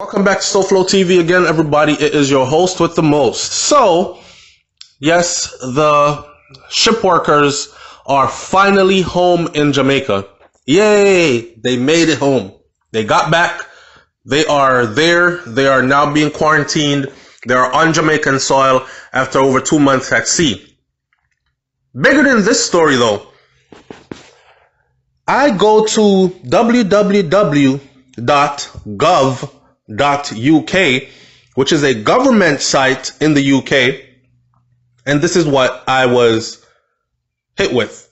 Welcome back to SouFLoTV again, everybody. It is your host with the most. So, yes, the ship workers are finally home in Jamaica. Yay! They made it home. They got back. They are there. They are now being quarantined. They are on Jamaican soil after over 2 months at sea. Bigger than this story, though. I go to www.gov.uk, which is a government site in the UK, and this is what I was hit with.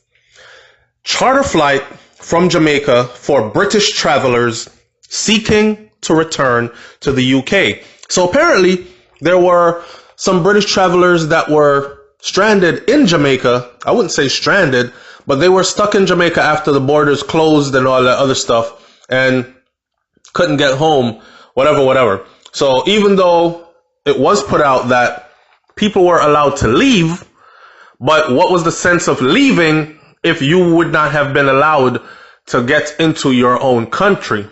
Charter flight from Jamaica for British travelers seeking to return to the UK. So apparently there were some British travelers that were stranded in Jamaica. I wouldn't say stranded, but they were stuck in Jamaica after the borders closed and all that other stuff and couldn't get home, whatever. So even though it was put out that people were allowed to leave, but what was the sense of leaving if you would not have been allowed to get into your own country?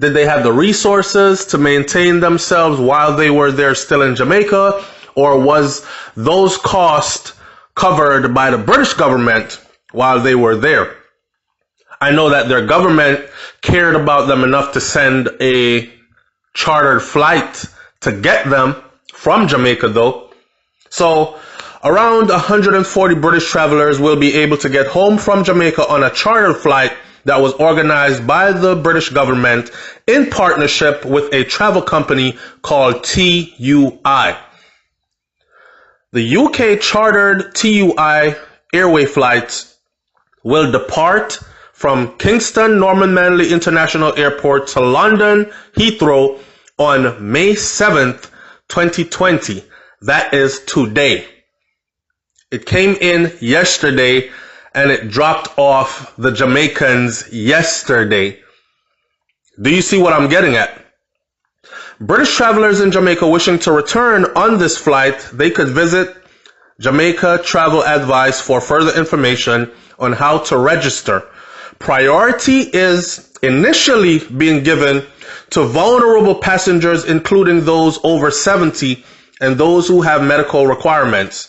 Did they have the resources to maintain themselves while they were there still in Jamaica? Or was those costs covered by the British government while they were there? I know that their government cared about them enough to send a chartered flight to get them from Jamaica, though. So around 140 British travelers will be able to get home from Jamaica on a chartered flight that was organized by the British government in partnership with a travel company called TUI. The UK chartered TUI airway flights will depart from Kingston Norman Manley International Airport to London Heathrow on May 7th, 2020. That is today. It came in yesterday and it dropped off the Jamaicans yesterday. Do you see what I'm getting at? British travelers in Jamaica wishing to return on this flight, they could visit Jamaica Travel Advice for further information on how to register. Priority is initially being given to vulnerable passengers, including those over 70 and those who have medical requirements.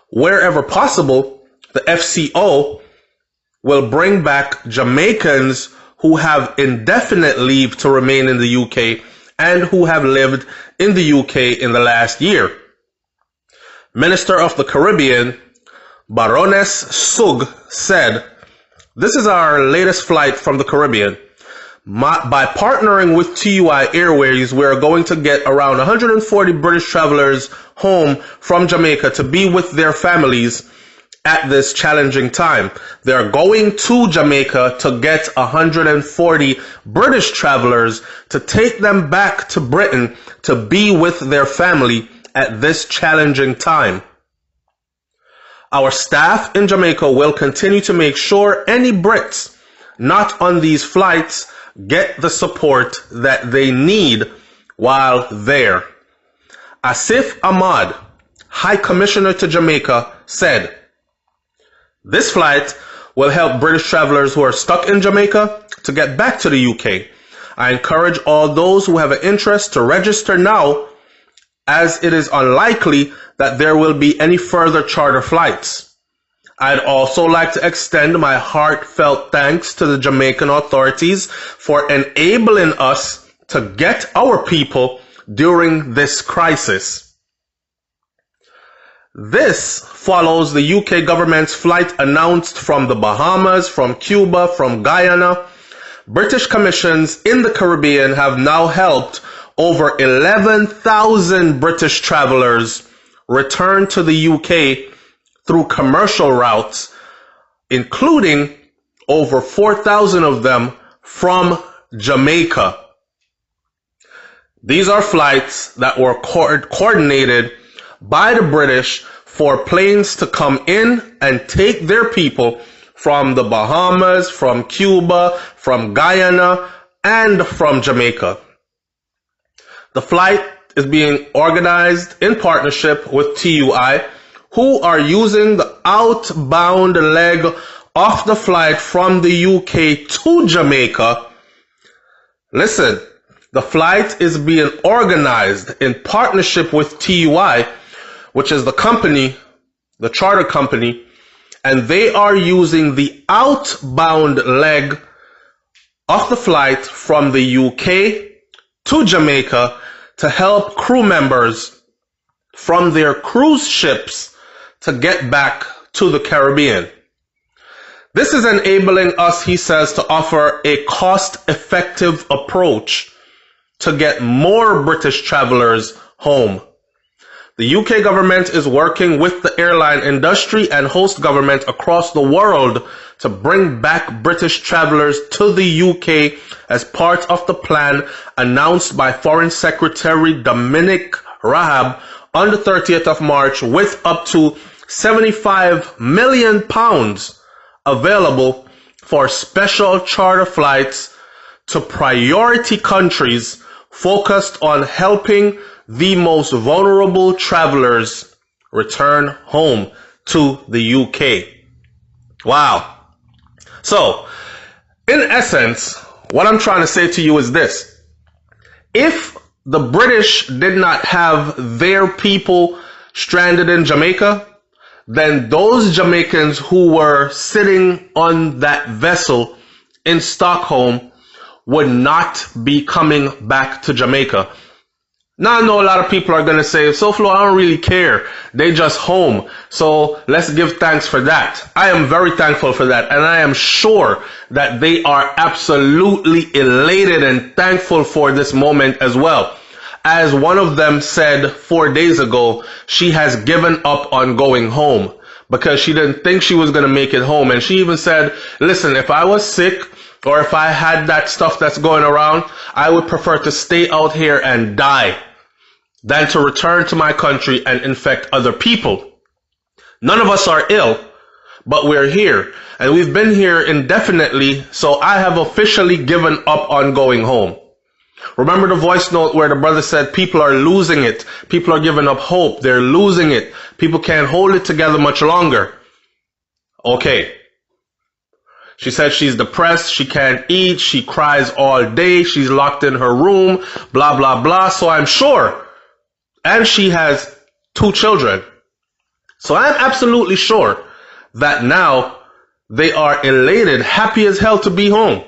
Wherever possible, the FCO will bring back Jamaicans who have indefinite leave to remain in the UK and who have lived in the UK in the last year. Minister of the Caribbean, Baroness Suge, said, "This is our latest flight from the Caribbean. By partnering with TUI Airways, we're going to get around 140 British travelers home from Jamaica to be with their families at this challenging time. They're going to Jamaica to get 140 British travelers to take them back to Britain to be with their family at this challenging time. Our staff in Jamaica will continue to make sure any Brits not on these flights get the support that they need while there." Asif Ahmad, High Commissioner to Jamaica, said, "This flight will help British travelers who are stuck in Jamaica to get back to the UK. I encourage all those who have an interest to register now, as it is unlikely that there will be any further charter flights. I'd also like to extend my heartfelt thanks to the Jamaican authorities for enabling us to get our people during this crisis." This follows the UK government's flight announced from the Bahamas, from Cuba, from Guyana. British commissions in the Caribbean have now helped over 11,000 British travelers return to the UK through commercial routes, including over 4,000 of them from Jamaica. These are flights that were coordinated by the British for planes to come in and take their people from the Bahamas, from Cuba, from Guyana, and from Jamaica. The flight is being organized in partnership with TUI, who are using the outbound leg of the flight from the UK to Jamaica. Listen, The flight is being organized in partnership with TUI, which is the company, the charter company, and they are using the outbound leg of the flight from the UK to Jamaica to help crew members from their cruise ships to get back to the Caribbean. This is enabling us, he says, to offer a cost-effective approach to get more British travelers home. The UK government is working with the airline industry and host government across the world to bring back British travelers to the UK as part of the plan announced by Foreign Secretary Dominic Raab on the 30th of March, with up to £75 million available for special charter flights to priority countries focused on helping the most vulnerable travelers return home to the UK. Wow. So, in essence, what I'm trying to say to you is this. If the British did not have their people stranded in Jamaica, then those Jamaicans who were sitting on that vessel in Stockholm would not be coming back to Jamaica. Now I know a lot of people are going to say, SouFLo, I don't really care. They just home. So let's give thanks for that. I am very thankful for that. And I am sure that they are absolutely elated and thankful for this moment as well. As one of them said 4 days ago, she has given up on going home because she didn't think she was going to make it home. And she even said, listen, if I was sick or if I had that stuff that's going around, I would prefer to stay out here and die than to return to my country and infect other people. None of us are ill, but we're here. And we've been here indefinitely, so I have officially given up on going home. Remember the voice note where the brother said people are losing it. People are giving up hope. They're losing it. People can't hold it together much longer. Okay. She said she's depressed. She can't eat. She cries all day. She's locked in her room. Blah, blah, blah. So I'm sure. And she has 2 children. So I'm absolutely sure that now they are elated, happy as hell to be home.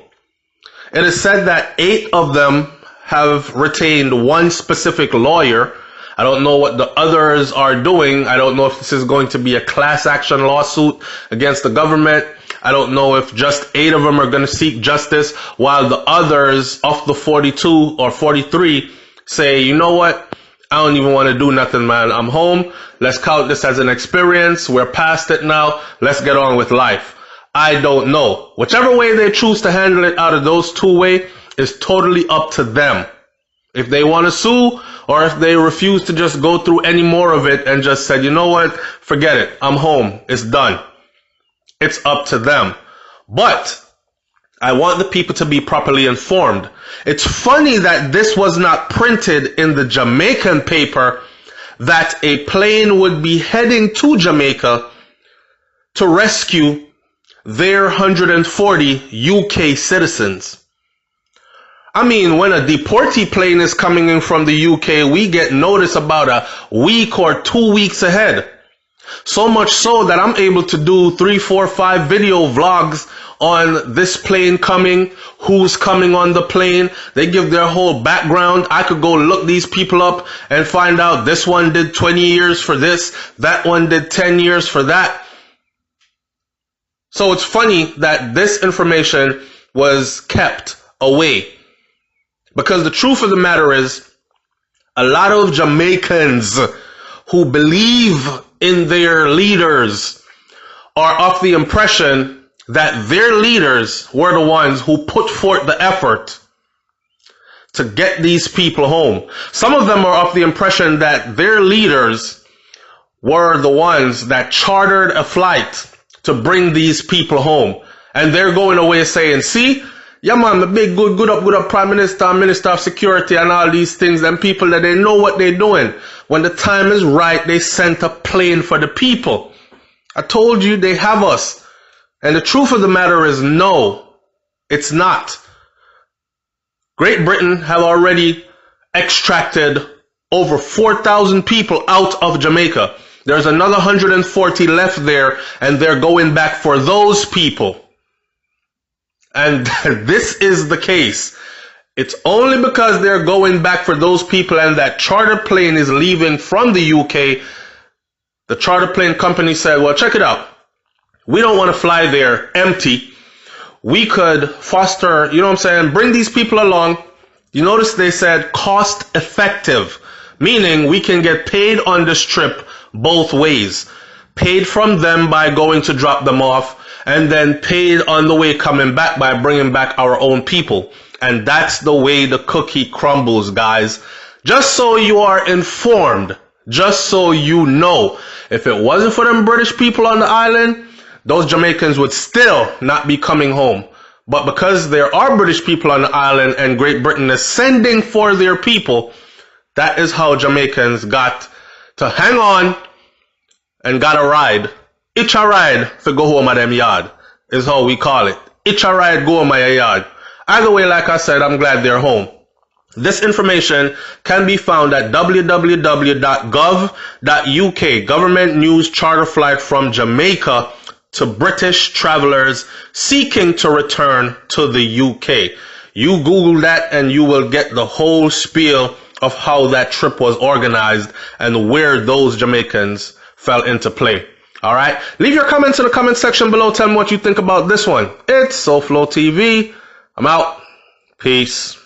It is said that 8 of them have retained one specific lawyer. I don't know what the others are doing. I don't know if this is going to be a class action lawsuit against the government. I don't know if just 8 of them are going to seek justice while the others of the 42 or 43 say, you know what? I don't even want to do nothing, man. I'm home. Let's count this as an experience. We're past it now. Let's get on with life. I don't know. Whichever way they choose to handle it out of those 2 ways is totally up to them. If they want to sue or if they refuse to just go through any more of it and just said, you know what? Forget it. I'm home. It's done. It's up to them. But I want the people to be properly informed. It's funny that this was not printed in the Jamaican paper that a plane would be heading to Jamaica to rescue their 140 UK citizens. I mean, when a deportee plane is coming in from the UK, we get notice about a week or 2 weeks ahead. So much so that I'm able to do 3, 4, 5 video vlogs on this plane coming, who's coming on the plane. They give their whole background. I could go look these people up and find out this one did 20 years for this, that one did 10 years for that. So it's funny that this information was kept away. Because the truth of the matter is, a lot of Jamaicans who believe in their leaders are of the impression that their leaders were the ones who put forth the effort to get these people home. Some of them are of the impression that their leaders were the ones that chartered a flight to bring these people home. And they're going away saying, see, yeah man, the big good up Prime Minister, Minister of Security and all these things, them people that they know what they're doing. When the time is right, they sent a plane for the people. I told you they have us. And the truth of the matter is no, it's not. Great Britain have already extracted over 4,000 people out of Jamaica. There's another 140 left there, and they're going back for those people. And this is the case. It's only because they're going back for those people and that charter plane is leaving from the UK. The charter plane company said, well, check it out. We don't want to fly there empty. We could foster, you know what I'm saying, bring these people along. You notice they said cost effective, meaning we can get paid on this trip both ways. Paid from them by going to drop them off, and then paid on the way coming back by bringing back our own people. And that's the way the cookie crumbles, guys. Just so you are informed, just so you know, if it wasn't for them British people on the island, those Jamaicans would still not be coming home. But because there are British people on the island and Great Britain is sending for their people, that is how Jamaicans got to hang on and got a ride. Itch a ride for go home at them yard is how we call it. Itch a ride go home at your yard. Either way, like I said, I'm glad they're home. This information can be found at www.gov.uk, government news charter flight from Jamaica to British travelers seeking to return to the UK. You Google that and you will get the whole spiel of how that trip was organized and where those Jamaicans fell into play. All right. Leave your comments in the comment section below. Tell me what you think about this one. It's SouFLoTV. I'm out. Peace.